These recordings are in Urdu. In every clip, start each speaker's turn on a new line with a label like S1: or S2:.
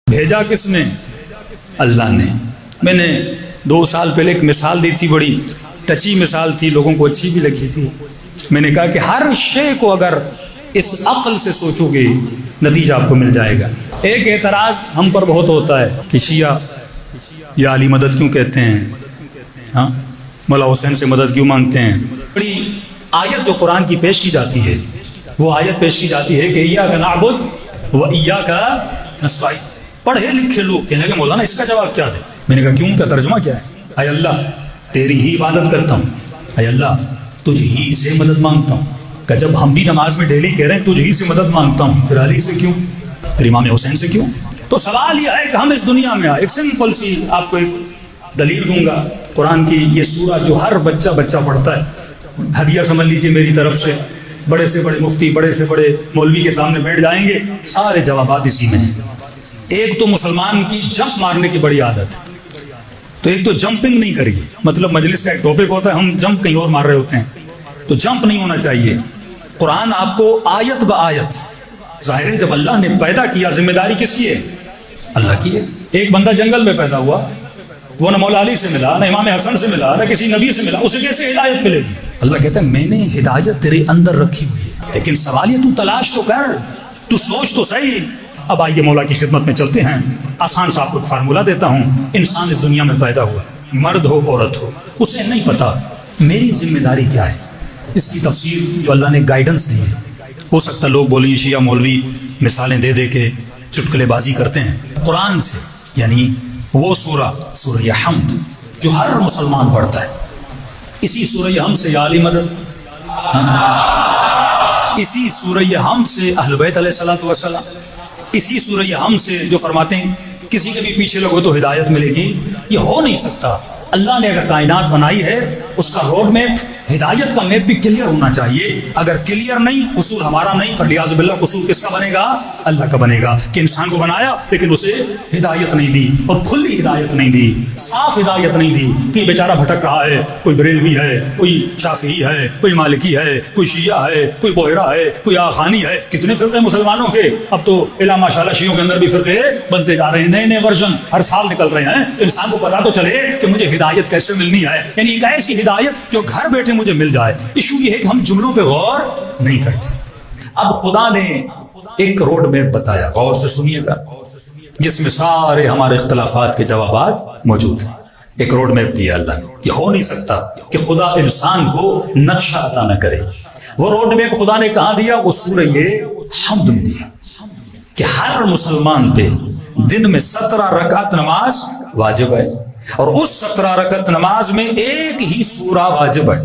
S1: بھیجا کس نے؟ اللہ نے۔ میں نے 2 سال پہلے ایک مثال دی تھی، بڑی ٹچی مثال تھی، لوگوں کو اچھی بھی لگی تھی۔ میں نے کہا کہ ہر شے کو اگر اس عقل سے سوچو گے نتیجہ آپ کو مل جائے گا۔ ایک اعتراض ہم پر بہت ہوتا ہے کہ شیعہ یا علی مدد کیوں کہتے ہیں، ہاں مولا حسین سے مدد کیوں مانگتے ہیں۔ بڑی آیت جو قرآن کی پیش کی جاتی ہے، وہ آیت پیش کی جاتی ہے کہ ایاک نعبد و ایاک نستعین۔ پڑھے لکھے لوگ کہنے کہ مولانا اس کا جواب کیا دے؟ میں نے کہا کیوں، کا ترجمہ کیا ہے؟ اے اللہ تیری ہی عبادت کرتا ہوں، اے اللہ تجھ ہی سے مدد مانگتا ہوں۔ کہ جب ہم بھی نماز میں ڈیلی کہہ رہے ہیں تجھ ہی سے مدد مانگتا ہوں، پھر علی سے کیوں، پھر امام حسین سے کیوں؟ تو سوال یہ ہے کہ ہم اس دنیا میں ایک سمپل سی آپ کو ایک دلیل دوں گا، قرآن کی یہ سورہ جو ہر بچہ پڑھتا ہے، ہدیہ سمجھ لیجیے میری طرف سے، بڑے سے بڑے مفتی، بڑے سے بڑے مولوی کے سامنے بیٹھ جائیں گے، سارے جوابات اسی میں ہیں۔ ایک تو مسلمان کی جمپ مارنے کی بڑی عادت ہے، تو ایک تو جمپنگ نہیں کریے، مطلب مجلس کا ایک ٹاپک ہوتا ہے ہم جمپ کہیں اور مار رہے ہوتے ہیں، تو جمپ نہیں ہونا چاہیے۔ قرآن آپ کو آیت با آیت، ظاہر ہے جب اللہ نے پیدا کیا ذمہ داری کس کی ہے؟ اللہ کی ہے۔ ایک بندہ جنگل میں پیدا ہوا، وہ نہ مولا علی سے ملا، نہ امام حسن سے ملا، نہ کسی نبی سے ملا، اسے کیسے ہدایت ملے گی؟ اللہ کہتا ہے میں نے ہدایت تیرے اندر رکھی ہوئی ہے، لیکن سوال یہ تو تلاش تو کر، تو سوچ تو صحیح۔ اب آئیے مولا کی خدمت میں چلتے ہیں۔ آسان سا آپ کو ایک فارمولہ دیتا ہوں۔ انسان اس دنیا میں پیدا ہوا، مرد ہو عورت ہو، اسے نہیں پتا میری ذمہ داری کیا ہے۔ اس کی تفسیر جو اللہ نے گائیڈنس دی ہے، ہو سکتا ہے لوگ بولیں شیعہ مولوی مثالیں دے دے کے چٹکلے بازی کرتے ہیں، قرآن سے، یعنی وہ سورہ حمد جو ہر مسلمان پڑھتا ہے، اسی سورہ حمد سے یا علی مدد، اسی سورہ حمد سے اہل بیت علیہ الصلوۃ والسلام، اسی سورہ حمد سے جو فرماتے ہیں کسی کے بھی پیچھے لگو تو ہدایت ملے گی۔ یہ ہو نہیں سکتا۔ اللہ نے اگر کائنات بنائی ہے اس کا روڈ میپ، ہدایت کا میپ بھی کلیئر ہونا چاہیے۔ اگر کلیئر نہیں، قصور ہمارا نہیں، فلیاذ باللہ قصور کس کا بنے گا؟ اللہ کا بنے گا کہ انسان کو بنایا لیکن اسے ہدایت نہیں دی، اور کھلی ہدایت نہیں دی، صاف ہدایت نہیں دی کہ بیچارہ بھٹک رہا ہے، کوئی بریلوی ہے، کوئی شافعی ہے، کوئی مالکی ہے، کوئی شیعہ ہے، کوئی بوہرا ہے، کوئی آخانی ہے۔ کتنے فرقے مسلمانوں کے، اب تو الا ماشاء اللہ شیعوں کے اندر بھی فرقے بنتے جا رہے ہیں، نئے ورژن ہر سال نکل رہے ہیں۔ انسان کو پتا تو چلے کہ مجھے ہدایت کیسے ملنی ہے، یعنی ایک ایسی ہدایت جو گھر بیٹھے مجھے مل جائے۔ ایشو یہ ہے کہ ہم جملوں پہ غور نہیں کرتے۔ اب خدا نے ایک روڈ میپ بتایا، غور سے سنیے گا، جس میں سارے ہمارے اختلافات کے جوابات موجود ہیں۔ ایک روڈ میپ دیا اللہ نے۔ یہ ہو نہیں سکتا کہ خدا انسان کو نقشہ عطا نہ کرے۔ وہ روڈ میپ خدا نے کہاں دیا؟ وہ سورہ حمد میں دیا کہ ہر مسلمان پہ دن میں 17 رکعت نماز واجب ہے، اور اس 17 رکعت نماز میں ایک ہی سورہ واجب ہے،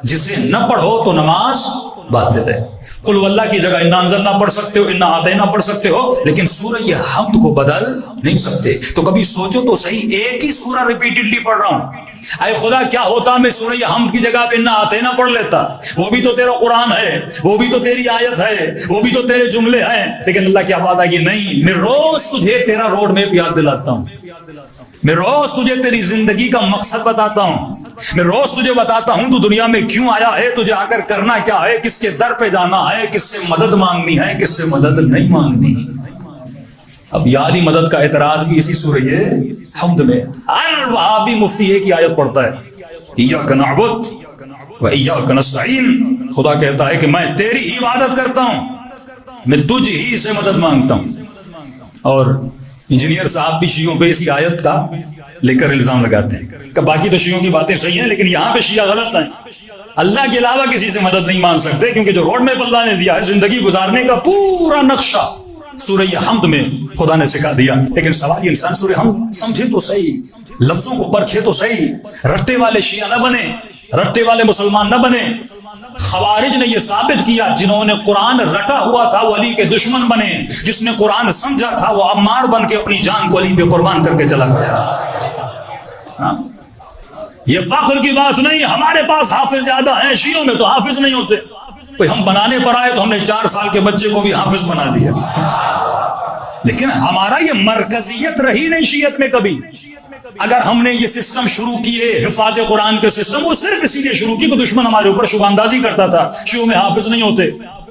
S1: جسے نہ پڑھو تو نماز باطل ہے۔ قل واللہ کی جگہ انا انزلنا پڑھ سکتے ہو، انا اعطینا پڑھ سکتے ہو، لیکن سورہ حمد کو بدل نہیں سکتے۔ تو کبھی سوچو تو صحیح، ایک ہی سورہ ریپیٹڈلی پڑھ رہا ہوں، اے خدا کیا ہوتا میں سورہ حمد کی جگہ پہ انا اعطینا پڑھ لیتا؟ وہ بھی تو تیرا قرآن ہے، وہ بھی تو تیری آیت ہے، وہ بھی تو تیرے جملے ہیں، لیکن اللہ کیا بات ہے کہ نہیں، میں روز تجھے تیرا روڈ میپ یاد دلاتا ہوں، میں روز تجھے تیری زندگی کا مقصد بتاتا ہوں، میں روز تجھے بتاتا ہوں تو دنیا میں کیوں آیا ہے، تجھے آ کر کرنا کیا ہے، کس کے در پہ جانا ہے، کس سے مدد مانگنی ہے، کس سے مدد نہیں مانگنی۔ اب یا علی مدد کا اعتراض بھی اسی سورہ حمد میں، ہر وہابی مفتی ایک ہی آیت پڑھتا ہے، ایاک نعبد و ایاک نستعین۔ خدا کہتا ہے کہ میں تیری ہی عبادت کرتا ہوں، میں تجھ ہی سے مدد مانگتا ہوں۔ اور انجینئر صاحب بھی شیعوں پہ اسی آیت کا لے کر الزام لگاتے ہیں کہ باقی تو شیعوں کی باتیں صحیح ہیں لیکن یہاں پہ شیعہ غلط ہیں، اللہ کے علاوہ کسی سے مدد نہیں مانگ سکتے، کیونکہ جو روڈ میپ اللہ نے دیا ہے زندگی گزارنے کا پورا نقشہ سورہ حمد میں خدا نے سکھا دیا۔ لیکن سوال یہ انسان سورہ حمد سمجھے تو صحیح، لفظوں کو پرکھے تو صحیح، رٹے والے شیعہ نہ بنے، رٹے والے مسلمان نہ بنے۔ خوارج نے یہ ثابت کیا، جنہوں نے قرآن رٹا ہوا تھا وہ علی کے دشمن بنے، جس نے قرآن سمجھا تھا وہ عمار بن کے اپنی جان کو علی پہ قربان کر کے چلا گیا۔ یہ فخر کی بات نہیں، ہمارے پاس حافظ زیادہ ہیں، شیعوں میں تو حافظ نہیں ہوتے۔ کوئی ہم بنانے پر آئے تو ہم نے 4 سال کے بچے کو بھی حافظ بنا دیا، لیکن ہمارا یہ مرکزیت رہی نہیں شیعت میں کبھی۔ اگر ہم نے یہ سسٹم شروع کیے حفاظ قرآن کے سسٹم، وہ صرف اسی لیے شروع کی کہ دشمن ہمارے اوپر شبہ اندازی کرتا تھا، شیعوں میں حافظ نہیں ہوتے،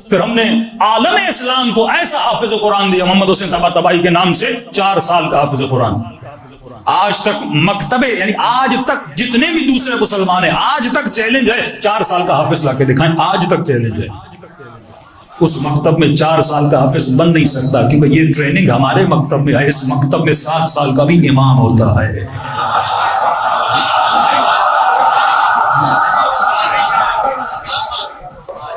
S1: پھر ہم نے عالم اسلام کو ایسا حافظ قرآن دیا محمد حسین طباطبائی کے نام سے، 4 سال کا حافظ قرآن. آج تک مکتبے یعنی آج تک جتنے بھی دوسرے مسلمان ہیں آج تک چیلنج ہے 4 سال کا حافظ لا کے دکھائیں. آج تک چیلنج ہے. اس مکتب میں 4 سال کا حافظ بن نہیں سکتا، کیونکہ یہ ٹریننگ ہمارے مکتب میں ہے. اس مکتب میں 7 سال کا بھی امام ہوتا ہے.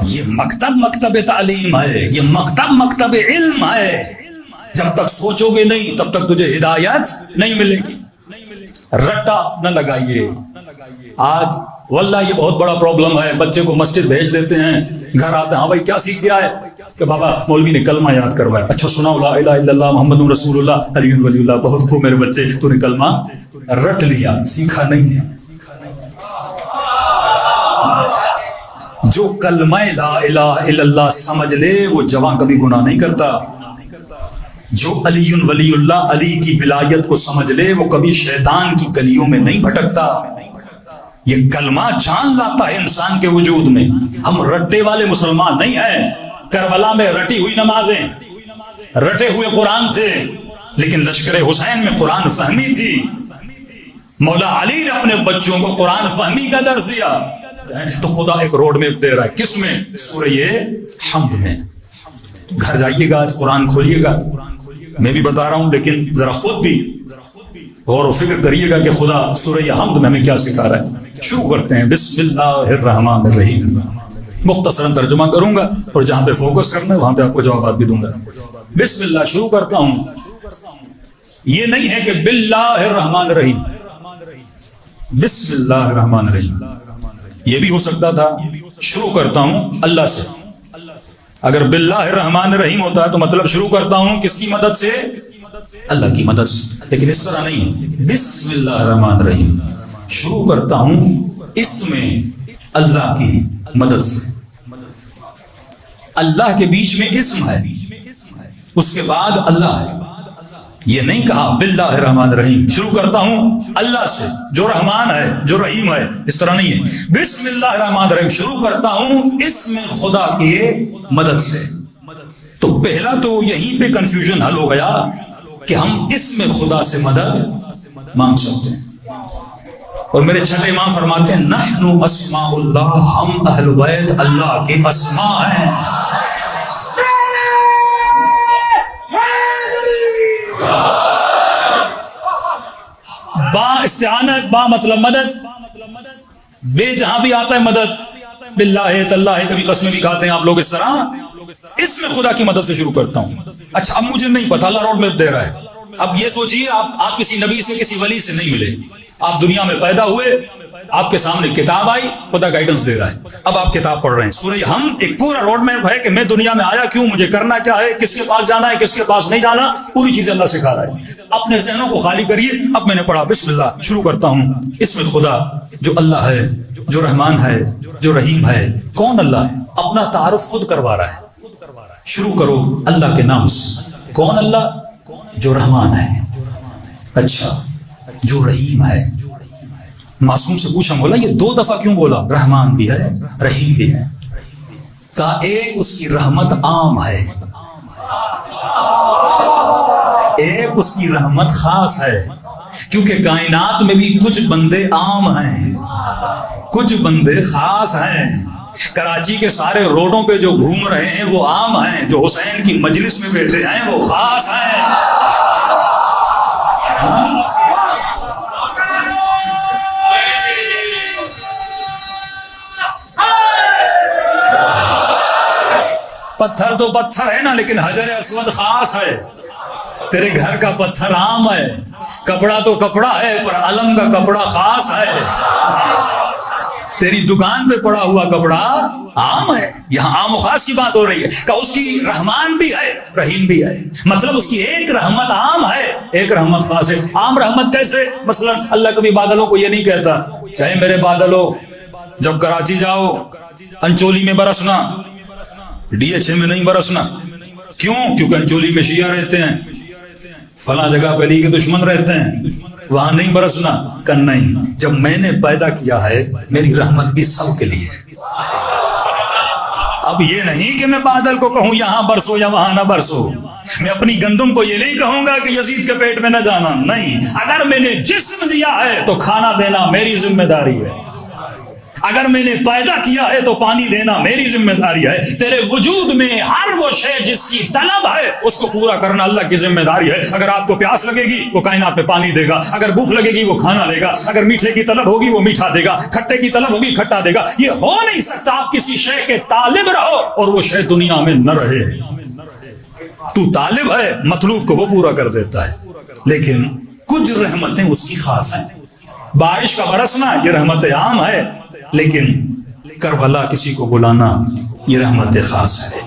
S1: یہ مکتب مکتب تعلیم ہے، یہ مکتب مکتب علم ہے. جب تک سوچو گے نہیں تب تک تجھے ہدایت نہیں ملے گی. رٹا نہ لگائیے. آج واللہ یہ بہت بڑا پرابلم ہے. بچے کو مسجد بھیج دیتے ہیں، گھر آتے ہیں، ہاں بھائی کیا سیکھ گیا ہے؟ کہ بابا مولوی نے کلمہ یاد کروایا. اچھا سنا لا الہ الا اللہ محمد رسول اللہ علی ولی اللہ. بہت خوب میرے بچے، تو نے کلمہ رٹ لیا، سیکھا نہیں ہے. جو کلمہ لا الہ الا اللہ سمجھ لے وہ جوان کبھی گناہ نہیں کرتا. جو علی ولی اللہ علی کی ولایت کو سمجھ لے وہ کبھی شیطان کی گلیوں میں نہیں بھٹکتا. یہ کلمہ جان لاتا ہے انسان کے وجود میں. ہم رٹے والے مسلمان نہیں ہیں. کربلا میں رٹی ہوئی نمازیں، رٹے ہوئے قرآن تھے، لیکن لشکر حسین میں قرآن فہمی تھی. مولا علی نے اپنے بچوں کو قرآن فہمی کا درس دیا. تو خدا ایک روڈ میپ دے رہا ہے. کس میں؟ سورہ حمد میں. گھر جائیے گا، آج قرآن کھولیے گا. میں بھی بتا رہا ہوں لیکن ذرا خود بھی غور و فکر کریے گا کہ خدا سورہ حمد میں ہمیں کیا سکھا رہا ہے. شروع کرتے ہیں بسم اللہ الرحمن الرحیم. مختصراً ترجمہ کروں گا اور جہاں پہ فوکس کرنا ہے وہاں پہ آپ کو جوابات بھی دوں گا. بسم اللہ شروع کرتا ہوں. یہ نہیں ہے کہ باللہ الرحمن الرحیم، بسم اللہ الرحمن الرحیم. یہ بھی ہو سکتا تھا. شروع کرتا ہوں اللہ سے. اگر باللہ الرحمن الرحیم ہوتا ہے تو مطلب شروع کرتا ہوں کس کی مدد سے؟ اللہ کی مدد سے. لیکن اس طرح نہیں. بسم اللہ الرحمن الرحیم شروع کرتا ہوں اس میں اللہ کی مدد سے. اللہ کے بیچ میں اسم ہے، اس کے بعد اللہ ہے. یہ نہیں کہا باللہ الرحمن الرحیم شروع کرتا ہوں اللہ سے جو رحمان ہے جو رحیم ہے. اس طرح نہیں ہے. بسم اللہ الرحمن الرحیم شروع کرتا ہوں اسم خدا کی مدد سے. تو پہلا تو یہیں پہ کنفیوژن حل ہو گیا کہ ہم اسم خدا سے مدد مانگ سکتے ہیں. اور میرے چھٹے امام فرماتے ہیں نحن اسماء اللہ، ہم اہل بیت اللہ کے اسماء ہیں. با استعانت، با مطلب مدد، بے جہاں بھی آتا ہے مدد. باللہ تاللہ کبھی قسمیں بھی کھاتے ہیں آپ لوگ. اس طرح اس میں خدا کی مدد سے شروع کرتا ہوں. اچھا اب مجھے نہیں پتا، اللہ روڈ میپ دے رہا ہے. اب یہ سوچئے آپ کسی نبی سے کسی ولی سے نہیں ملے. آپ دنیا میں پیدا ہوئے، آپ کے سامنے کتاب آئی، خدا گائیڈنس دے رہا ہے. اب آپ کتاب پڑھ رہے ہیں. سورہ حمد ایک پورا روڈ میپ ہے کہ میں دنیا میں آیا کیوں، مجھے کرنا کیا ہے، کس کے پاس جانا ہے، کس کے پاس نہیں جانا. پوری چیزیں اللہ سکھا رہا ہے. اپنے ذہنوں کو خالی کریے. اب میں نے پڑھا بسم اللہ شروع کرتا ہوں اس میں خدا جو اللہ ہے جو رحمان ہے جو رحیم ہے. کون اللہ ہے؟ اپنا تعارف خود کروا رہا ہے. شروع کرو اللہ کے نام سے. کون اللہ؟ جو رحمان ہے. اچھا جو رحیم ہے. معصوم سے پوچھا مولا یہ 2 دفعہ کیوں بولا؟ رحمان بھی ہے رحیم بھی ہے. کہا ایک اس کی رحمت عام ہے، ایک اس کی رحمت خاص ہے. کیونکہ کائنات میں بھی کچھ بندے عام ہیں، کچھ بندے خاص ہیں. کراچی کے سارے روڈوں پہ جو گھوم رہے ہیں وہ عام ہیں، جو حسین کی مجلس میں بیٹھے ہیں وہ خاص ہیں. پتھر تو پتھر ہے نا، لیکن حجر اسود خاص ہے. تیرے گھر کا پتھر عام ہے، کپڑا تو کپڑا ہے پر علم کا کپڑا خاص ہے. تیری دکان پہ پڑا ہوا کپڑا عام ہے. یہاں عام و خاص کی بات ہو رہی ہے کہ اس کی رحمان بھی ہے رحیم بھی ہے. مطلب اس کی ایک رحمت عام ہے ایک رحمت خاص ہے. عام رحمت کیسے؟ مثلا اللہ کبھی بادلوں کو یہ نہیں کہتا چاہے میرے بادلوں جب کراچی جاؤ انچولی میں برسنا، DH میں نہیں برسنا. کیوں؟ کیونکہ انچولی میں شیعہ رہتے ہیں، فلاں جگہ پہ علی کے دشمن رہتے ہیں، وہاں نہیں برسنا. کہ نہیں، جب میں نے پیدا کیا ہے میری رحمت بھی سب کے لیے ہے. اب یہ نہیں کہ میں بادل کو کہوں یہاں برسو یا وہاں نہ برسو، میں اپنی گندم کو یہ نہیں کہوں گا کہ یزید کے پیٹ میں نہ جانا، نہیں، اگر میں نے جسم دیا ہے تو کھانا دینا میری ذمہ داری ہے، اگر میں نے پیدا کیا ہے تو پانی دینا میری ذمہ داری ہے، تیرے وجود میں ہر وہ شے جس کی طلب ہے اس کو پورا کرنا اللہ کی ذمہ داری ہے۔ اگر آپ کو پیاس لگے گی وہ کائنات میں پانی دے گا، اگر بھوک لگے گی وہ کھانا دے گا، اگر میٹھے کی طلب ہوگی وہ میٹھا دے گا، کھٹے کی طلب ہوگی کھٹا دے گا۔ یہ ہو نہیں سکتا آپ کسی شے کے طالب رہو اور وہ شے دنیا میں نہ رہے۔ تو طالب ہے، مطلوب کو وہ پورا کر دیتا ہے، لیکن کچھ رحمتیں اس کی خاص ہیں۔ بارش کا برسنا یہ رحمت عام ہے، لیکن کربلا کسی کو بلانا یہ رحمت خاص ہے،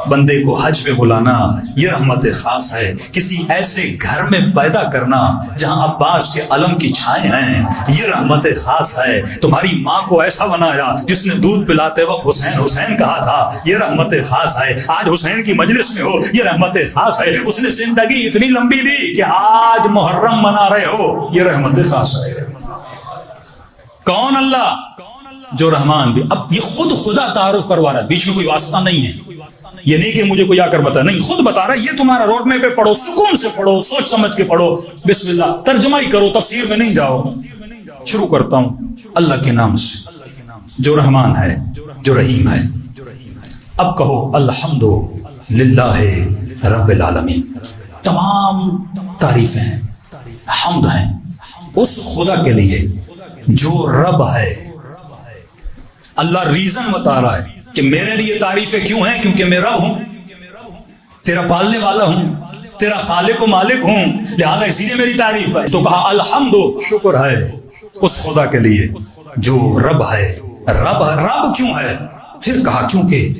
S1: بندے کو حج پہ بلانا یہ رحمت خاص ہے، کسی ایسے گھر میں پیدا کرنا جہاں عباس کے علم کی چھائیں ہیں یہ رحمت خاص ہے، تمہاری ماں کو ایسا بنایا جس نے دودھ پلاتے وقت حسین حسین کہا تھا یہ رحمت خاص ہے، آج حسین کی مجلس میں ہو یہ رحمت خاص ہے، اس نے زندگی اتنی لمبی دی کہ آج محرم منا رہے ہو یہ رحمت خاص ہے۔ کون؟ اللہ جو رحمان بھی۔ اب یہ خود خدا تعارف کروا رہا ہے، بیچ میں کوئی واسطہ نہیں ہے، یہ نہیں کہ مجھے کوئی آ کر بتا، نہیں، خود بتا رہا ہے، یہ تمہارا روڈ میپ پہ پڑھو، سکون سے پڑھو، سوچ سمجھ کے پڑھو، بسم اللہ، ترجمہ ہی کرو، تفسیر میں نہیں جاؤ۔ شروع کرتا ہوں اللہ کے نام سے جو رحمان ہے جو رحیم ہے۔ اب کہو الحمد للہ رب العالمین، تمام تعریفیں ہیں، حمد ہیں اس خدا کے لیے جو رب ہے۔ اللہ ریزن بتا رہا ہے کہ میرے لیے تعریفیں کیوں ہیں، کیونکہ میں رب ہوں، تیرا پالنے والا ہوں، تیرا خالق و مالک ہوں، لہذا اسی لیے میری تعریف ہے۔ تو کہا الحمد، شکر ہے اس خدا کے لیے جو رب ہے۔ رب کیوں ہے؟ پھر کہا کیونکہ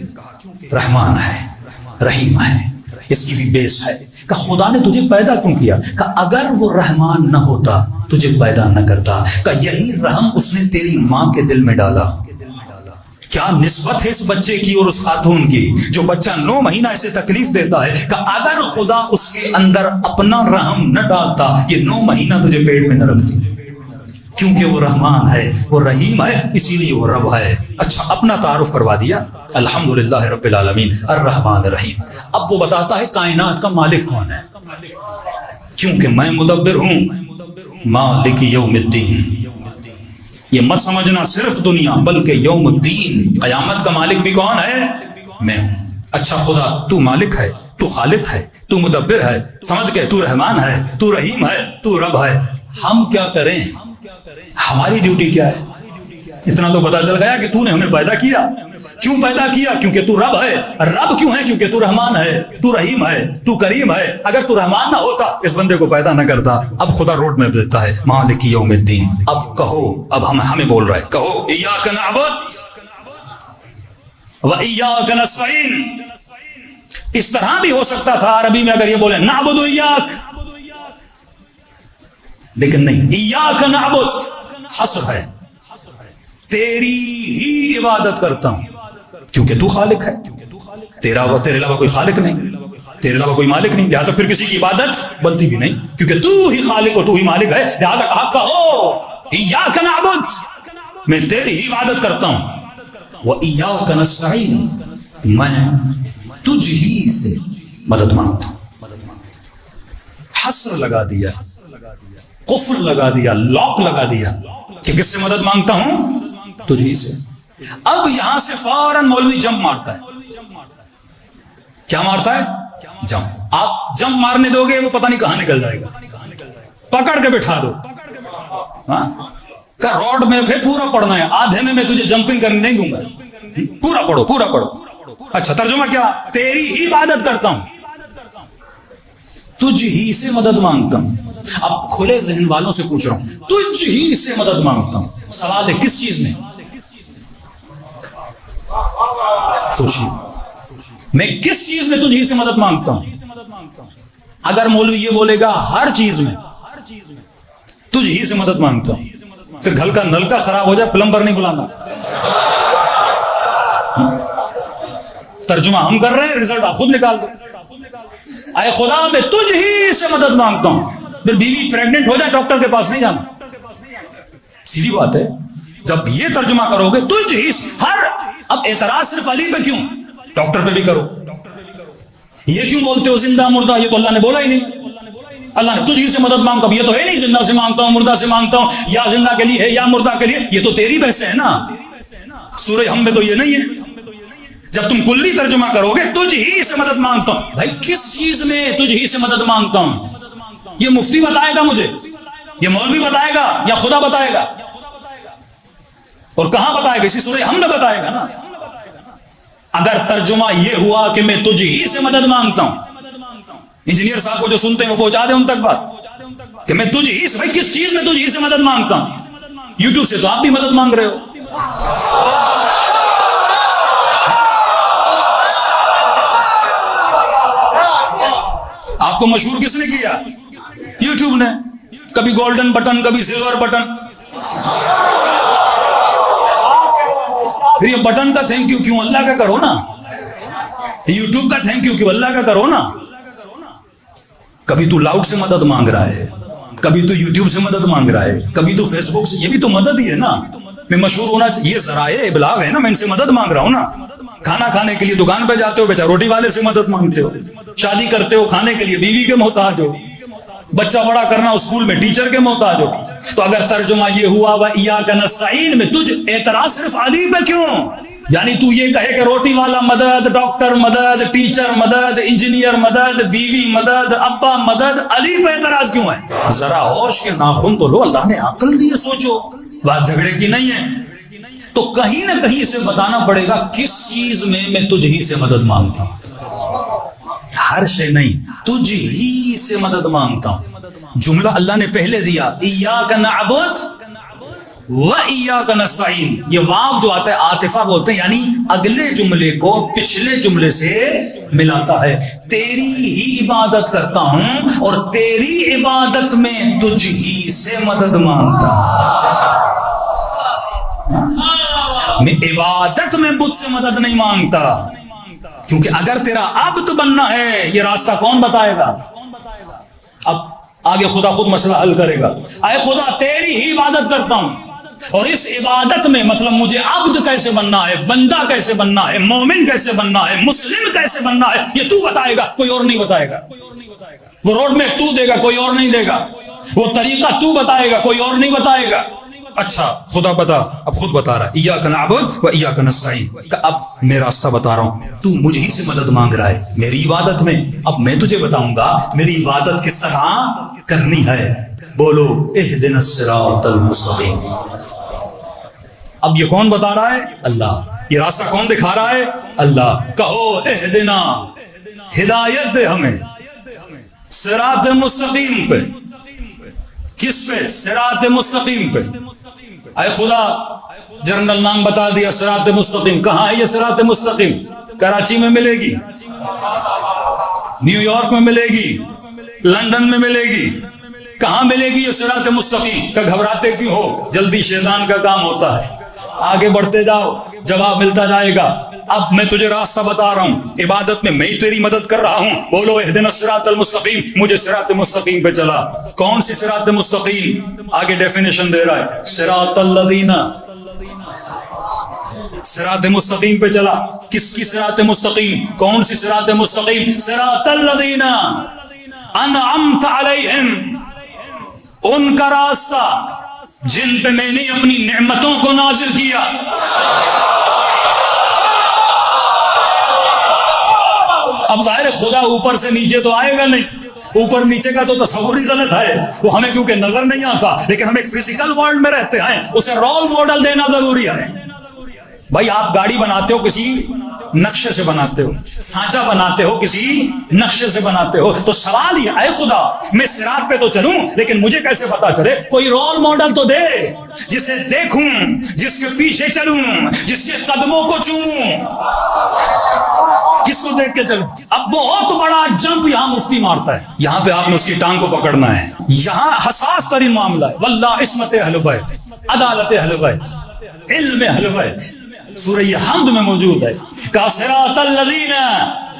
S1: رحمان ہے، رحیم ہے، اس کی بھی بیس ہے۔ کہ خدا نے تجھے پیدا کیوں کیا؟ کہ اگر وہ رحمان نہ ہوتا تجھے پیدا نہ کرتا۔ کہ یہی رحم اس نے تیری ماں کے دل میں ڈالا۔ کیا نسبت ہے اس بچے کی اور اس خاتون کی جو بچہ 9 مہینہ اسے تکلیف دیتا ہے، کہ اگر خدا اس کے اندر اپنا رحم نہ ڈالتا یہ 9 مہینہ تجھے پیٹ میں نہ رکھتی، کیونکہ وہ رحمان ہے، وہ رحیم ہے، اسی لیے وہ رب ہے۔ اچھا، اپنا تعارف کروا دیا، الحمدللہ رب العالمین الرحمن الرحیم۔ اب وہ بتاتا ہے کائنات کا مالک کون ہے، کیونکہ میں مدبر ہوں، مالک یوم الدین۔ یہ مت سمجھنا صرف دنیا بلکہ یوم الدین، قیامت کا مالک بھی کون ہے؟ میں ہوں۔ اچھا خدا تو مالک ہے، تو خالق ہے، تو مدبر ہے، سمجھ گئے، تو رحمان ہے، تو رحیم ہے، تو رب ہے۔ ہم کیا کریں؟ ہماری ڈیوٹی کیا ہے؟ اتنا تو پتا چل گیا کہ تو نے ہمیں پیدا کیا۔ کیوں پیدا کیا؟ کیونکہ تو رب ہے۔ رب کیوں ہے؟ کیونکہ تو رحمان ہے، تو رحیم ہے، تو کریم ہے۔ اگر تو رحمان نہ ہوتا اس بندے کو پیدا نہ کرتا۔ اب خدا روڈ میں دیتا ہے مالک یوم الدین۔ اب کہو، اب ہمیں بول رہا ہے، کہو ایاک نعبد و ایاک نستعین۔ اس طرح بھی ہو سکتا تھا عربی میں اگر یہ بولے نعبد و ایاک، لیکن نہیں، ایاک نعبد حصر ہے، تیری ہی عبادت کرتا ہوں، کیونکہ تو خالق ہے، تیرے علاوہ کوئی خالق نہیں، تیرے علاوہ کوئی مالک نہیں، لہٰذا پھر کسی کی عبادت بنتی بھی نہیں، کیونکہ تو ہی خالق اور تو ہی مالک ہے۔ لہٰذا کہا کہو ایاک نعبد، میں تیری ہی عبادت کرتا ہوں، و ایاک نستعین، میں تجھ ہی سے مدد مانگتا ہوں۔ حصر لگا دیا، قفل لگا دیا، لاک لگا دیا کہ کس سے مدد مانگتا ہوں؟ تجھی سے۔ اب یہاں سے فوراً مولوی جمپ مارتا ہے۔ کیا مارتا ہے؟ جمپ۔ آپ جمپ مارنے دو گے وہ پتہ نہیں کہاں نکل جائے گا، پکڑ کے بٹھا دو۔ کہ روڈ میں پھر پورا پڑھنا ہے، آدھے میں تجھے جمپنگ کرنے نہیں دوں گا، پورا پڑھو، پورا پڑھو۔ اچھا، ترجمہ کیا؟ تیری ہی عبادت کرتا ہوں، تجھ ہی سے مدد مانگتا ہوں۔ اب کھلے ذہن والوں سے پوچھ رہا ہوں، تجھ ہی سے مدد مانگتا ہوں، سوال ہے کس چیز میں؟ سوچیے، میں کس چیز میں تجھ ہی سے مدد مانگتا ہوں؟ اگر مولوی یہ بولے گا ہر چیز میں تجھ ہی سے مدد مانگتا ہوں، پھر گھر کا نلکا خراب ہو جائے پلمبر نہیں بلانا۔ ترجمہ ہم کر رہے ہیں، رزلٹ آپ خود نکال دو۔ اے خدا میں تجھ ہی سے مدد مانگتا ہوں، پھر بیوی پریگننٹ ہو جائے ڈاکٹر کے پاس نہیں جانا، سیدھی بات ہے۔ جب یہ ترجمہ کرو گے تجھ ہی، ہر اب اعتراض صرف علی پہ کیوں؟ ڈاکٹر پہ بھی کرو. یہ کیوں بولتے ہو زندہ مردہ؟ یہ تو اللہ نے بولا ہی نہیں. اللہ نے تجھ ہی سے مدد مانگتا ہوں، یہ تو ہے نہیں زندہ سے مانگتا ہوں مردہ سے مانگتا ہوں، یا زندہ کے لیے ہے یا مردہ کے لیے. یہ تو تیری بحث ہے نا. سورہ ہم میں تو یہ نہیں ہے. جب تم کلی ترجمہ کرو گے تجھ ہی سے مدد مانگتا ہوں، بھائی کس چیز میں تجھ ہی سے مدد مانگتا ہوں؟ یہ مفتی بتائے گا مجھے، یہ مولوی بتائے گا، یا خدا بتائے گا؟ اور کہاں بتائے گا؟ اسی سورہ ہم میں بتائے گا نا. اگر ترجمہ یہ ہوا کہ میں تجھ ہی سے مدد مانگتا ہوں، انجینئر صاحب کو جو سنتے ہیں وہ پہنچا دیں ان تک بات کہ میں تجھ ہی سے، بھائی کس چیز میں تجھ ہی سے مدد مانگتا ہوں؟ یوٹیوب سے تو آپ بھی مدد مانگ رہے ہو. آپ کو مشہور کس نے کیا؟ یوٹیوب نے. کبھی گولڈن بٹن، کبھی سلور بٹن. پھر یہ بٹن کا تھینک یو کیوں؟ اللہ کا کرو نا. یوٹیوب کا تھینک یو کیوں؟ اللہ کا کرو نا. کبھی تو لاؤڈ سے مدد مانگ رہا ہے، کبھی تو یوٹیوب سے مدد مانگ رہا ہے، کبھی تو فیس بک سے. یہ بھی تو مدد ہی ہے نا. میں مشہور ہونا چاہیے، یہ ذرائع ابلاغ ہے نا. میں ان سے مدد مانگ رہا ہوں نا. کھانا کھانے کے لیے دکان پہ جاتے ہو، بیچا روٹی والے سے مدد مانگتے ہو. شادی کرتے ہو کھانے کے لیے بیوی کے محتاج ہو. بچہ بڑا کرنا اسکول میں ٹیچر کے محتاج ہو. تو اگر ترجمہ یہ ہوا وَإِيَّاكَ نَسْتَعِينُ میں تجھ اعتراض صرف علی پہ کیوں؟ یعنی تو یہ کہے کہ روٹی والا مدد، ڈاکٹر مدد، ٹیچر مدد، انجینئر مدد، بیوی مدد، ابا مدد، علی پہ اعتراض کیوں ہے؟ ذرا ہوش کے ناخن تو لو. اللہ نے عقل دی ہے، سوچو. بات جھگڑے کی نہیں ہے. تو کہیں نہ کہیں اسے بتانا پڑے گا کس چیز میں تجھ ہی سے مدد مانگتا ہوں. ہر شے نہیں، تجھ ہی سے مدد مانگتا ہوں. جملہ اللہ نے پہلے دیا ایاک نعبد و ایاک نستعین. یہ واو جو آتا ہے عاطفہ بولتے ہیں، یعنی اگلے جملے کو پچھلے جملے سے ملاتا ہے. تیری ہی عبادت کرتا ہوں اور تیری عبادت میں تجھ ہی سے مدد مانگتا ہوں. میں عبادت میں بدھ سے مدد نہیں مانگتا، کیونکہ اگر تیرا عبد بننا ہے یہ راستہ کون بتائے گا؟ اب آگے خدا خود مسئلہ حل کرے گا. اے خدا تیری ہی عبادت کرتا ہوں، اور اس عبادت میں مطلب مجھے عبد کیسے بننا ہے، بندہ کیسے بننا ہے، مومن کیسے بننا ہے، مسلم کیسے بننا ہے، یہ تو بتائے گا، کوئی اور نہیں بتائے گا. وہ روڈ میں تو دے گا، کوئی اور نہیں دے گا. وہ طریقہ تو بتائے گا، کوئی اور نہیں بتائے گا. اچھا خدا بتا. اب خود بتا رہا ہے ایاک نعبد و ایاک نستعین. اب میں راستہ بتا رہا ہوں، تو مجھ ہی سے مدد مانگ رہا ہے میری عبادت میں. اب میں تجھے بتاؤں گا میری عبادت کس طرح کرنی ہے. بولو اہدنا الصراط المستقیم. اب یہ کون بتا رہا ہے؟ اللہ. یہ راستہ کون دکھا رہا ہے؟ اللہ. کہو اہدنا، ہدایت دے ہمیں صراط مستقیم پہ. کس پہ؟ صراط مستقیم پہ. اے خدا جنرل نام بتا دیا صراط مستقیم. کہاں ہے یہ صراط مستقیم؟ کراچی میں ملے گی، نیو یارک میں ملے گی، لندن میں ملے گی. کہاں ملے گی یہ صراط مستقیم؟ کہ گھبراتے کیوں ہو؟ جلدی شیطان کا کام ہوتا ہے. آگے بڑھتے جاؤ، جواب ملتا جائے گا. اب میں تجھے راستہ بتا رہا ہوں، عبادت میں میں تیری مدد کر رہا ہوں. بولو اہدنا الصراط المستقیم. مجھے صراط مستقیم پہ چلا. کون سی صراط مستقیم؟ آگے ڈیفینیشن دے رہا ہے. صراط الذین، صراط مستقیم پہ چلا. کس کی صراط مستقیم؟ کون سی صراط مستقیم؟ صراط الذین انعمت علیہم، ان کا راستہ جن پہ میں نے اپنی نعمتوں کو نازل کیا. اب ظاہر خدا اوپر سے نیچے تو آئے گا نہیں. اوپر نیچے کا تو تصور ہی غلط ہے، وہ ہمیں کیونکہ نظر نہیں آتا. لیکن ہم ایک فزیکل ورلڈ میں رہتے ہیں، اسے رول ماڈل دینا ضروری ہے. بھائی آپ گاڑی بناتے ہو کسی نقشے سے بناتے ہو، سانچہ بناتے ہو کسی نقشے سے بناتے ہو. تو سوال یہ اے خدا میں صراط پہ تو چلوں لیکن مجھے کیسے پتا چلے؟ کوئی رول ماڈل تو دے جسے دیکھوں، جس کے پیچھے چلوں، جس کے قدموں کو چوموں. کس کو دیکھ کے چلوں؟ اب بہت بڑا جمپ یہاں مفتی مارتا ہے. یہاں پہ آپ نے اس کی ٹانگ کو پکڑنا ہے. یہاں حساس ترین معاملہ ہے. واللہ عصمت اہل بیت، عدالت اہل بیت، علم اہل بیت. سورہ حمد میں موجود ہے. کا صراط الذین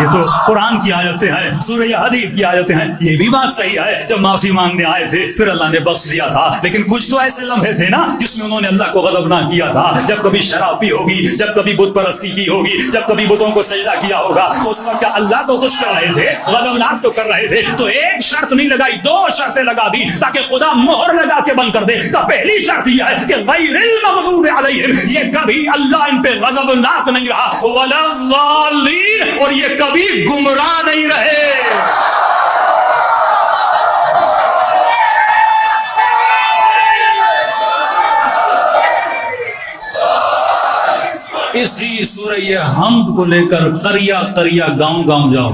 S1: یہ تو قرآن کی آیتیں ہیں، سورہ حدید کی آیتیں ہیں. یہ بھی بات صحیح ہے، جب معافی مانگنے آئے تھے پھر اللہ نے بخش دیا تھا. لیکن کچھ تو ایسے لمحے تھے نا جس میں انہوں نے اللہ کو غضبناک کیا تھا. جب کبھی شراب پی ہوگی، جب کبھی بت پرستی کی ہوگی، جب کبھی بتوں کو سجدہ کیا ہوگا، تو اس وقت کیا اللہ کو خوش کر رہے تھے؟ غضبناک تو کر رہے تھے. تو ایک شرط نہیں لگائی، 2 شرطیں لگا دی تاکہ خدا مہر لگا کے بند کر دے. تو پہلی شرط یہ ہے کہ غیر المغضوب علیہم، یہ کبھی اللہ ان پہ غضبناک نہیں رہا، ولا الضالین، اور یہ کبھی گمراہ نہیں رہے. اسی سورہ حمد کو لے کر قریہ قریہ گاؤں گاؤں جاؤ،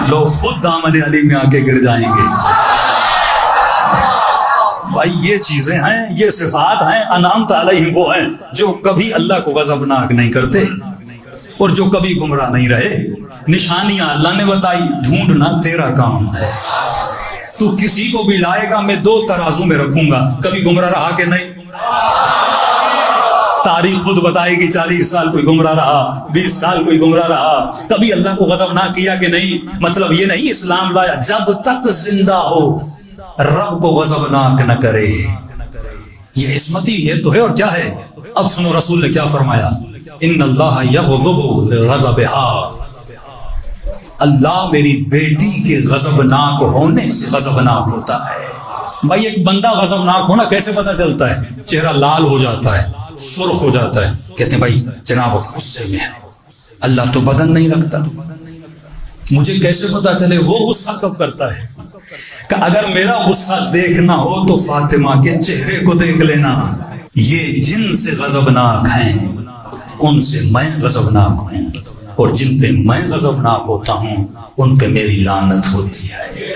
S1: لوگ خود دامن علی میں آ کے گر جائیں گے. بھائی یہ چیزیں ہیں، یہ صفات ہیں، انعمت علیہم وہ ہیں جو کبھی اللہ کو غضبناک نہیں کرتے اور جو کبھی گمراہ نہیں رہے. نشانیاں اللہ نے بتائی، ڈھونڈنا تیرا کام ہے. تو کسی کو بھی لائے گا میں 2 ترازو میں رکھوں گا، کبھی گمراہ رہا کہ نہیں؟ تاریخ خود بتائے گی 40 سال کوئی گمراہ رہا، 20 سال کوئی گمراہ رہا، کبھی اللہ کو غضب نہ کیا کہ نہیں. مطلب یہ نہیں اسلام لایا جب تک زندہ ہو رب کو غضب ناک نہ کرے. یہ عصمتی یہ تو ہے. اور کیا ہے؟ اب سنو رسول نے کیا فرمایا، ان اللہ یغضب لغضبها، اللہ میری بیٹی کے غضبناک ہونے سے غضبناک ہوتا ہے. بھائی ایک بندہ غضبناک ہونا کیسے پتا چلتا ہے؟ چہرہ لال ہو جاتا ہے، سرخ ہو جاتا ہے. کہتے ہیں بھائی جناب غصے میں ہے. اللہ تو بدن نہیں رکھتا، مجھے کیسے پتا چلے وہ غصہ کب کرتا ہے؟ کہ اگر میرا غصہ دیکھنا ہو تو فاطمہ کے چہرے کو دیکھ لینا. یہ جن سے غضبناک ہیں ان سے میں غضبناک ہوں، اور جن پہ میں غضبناک ہوتا ہوں ان پہ میری لعنت ہوتی ہے.